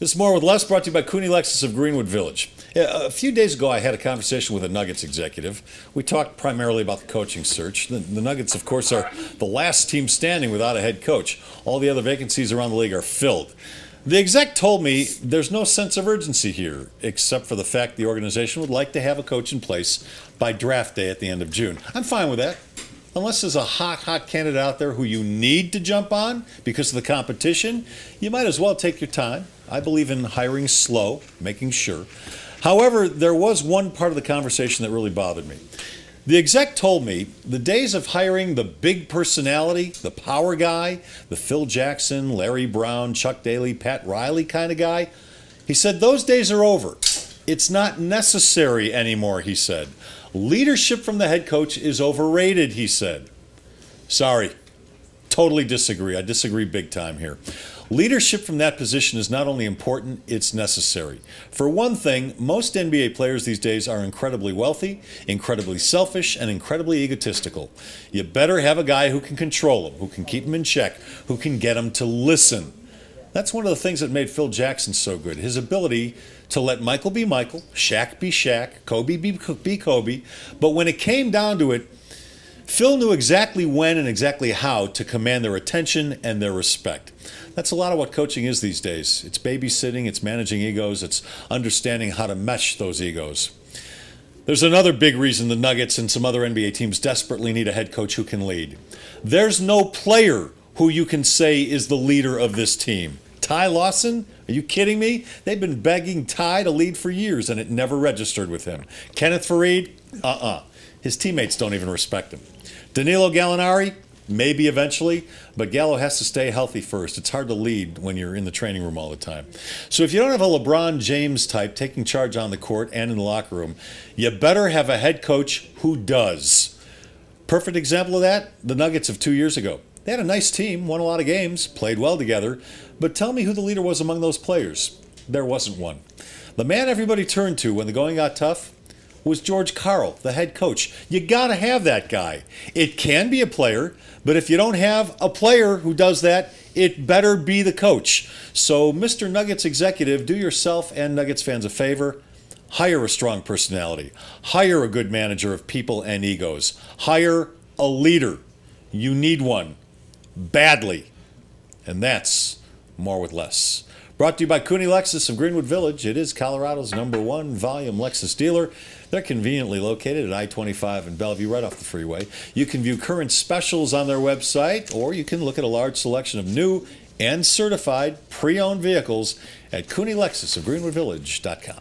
This is More with Less, brought to you by Cooney Lexus of Greenwood Village. A few days ago, I had a conversation with a Nuggets executive. We talked primarily about the coaching search. The Nuggets, of course, are the last team standing without a head coach. All the other vacancies around the league are filled. The exec told me there's no sense of urgency here, except for the fact the organization would like to have a coach in place by draft day at the end of June. I'm fine with that. Unless there's a hot candidate out there who you need to jump on because of the competition, you might as well take your time. I believe in hiring slow, making sure. However, there was one part of the conversation that really bothered me. The exec told me the days of hiring the big personality, the power guy, the Phil Jackson, Larry Brown, Chuck Daly, Pat Riley kind of guy, he said those days are over. It's not necessary anymore, he said. Leadership from the head coach is overrated, he said. Sorry, totally disagree. I disagree big time here. Leadership from that position is not only important, it's necessary. For one thing, most NBA players these days are incredibly wealthy, incredibly selfish, and incredibly egotistical. You better have a guy who can control them, who can keep them in check, who can get them to listen. That's one of the things that made Phil Jackson so good, his ability to let Michael be Michael, Shaq be Shaq, Kobe be Kobe. But when it came down to it, Phil knew exactly when and exactly how to command their attention and their respect. That's a lot of what coaching is these days. It's babysitting, it's managing egos, it's understanding how to mesh those egos. There's another big reason the Nuggets and some other NBA teams desperately need a head coach who can lead. There's no player who you can say is the leader of this team. Ty Lawson? Are you kidding me? They've been begging Ty to lead for years, and it never registered with him. Kenneth Faried? His teammates don't even respect him. Danilo Gallinari? Maybe eventually, but Gallo has to stay healthy first. It's hard to lead when you're in the training room all the time. So if you don't have a LeBron James type taking charge on the court and in the locker room, you better have a head coach who does. Perfect example of that, the Nuggets of 2 years ago. They had a nice team, won a lot of games, played well together, but tell me who the leader was among those players. There wasn't one. The man everybody turned to when the going got tough was George Karl, the head coach. You gotta have that guy. It can be a player, but if you don't have a player who does that, it better be the coach. So, Mr. Nuggets executive, do yourself and Nuggets fans a favor. Hire a strong personality. Hire a good manager of people and egos. Hire a leader. You need one. Badly. And that's More with Less. Brought to you by Cooney Lexus of Greenwood Village. It is Colorado's #1 volume Lexus dealer. They're conveniently located at I-25 in Bellevue, right off the freeway. You can view current specials on their website, or you can look at a large selection of new and certified pre-owned vehicles at CooneyLexusofGreenwoodVillage.com.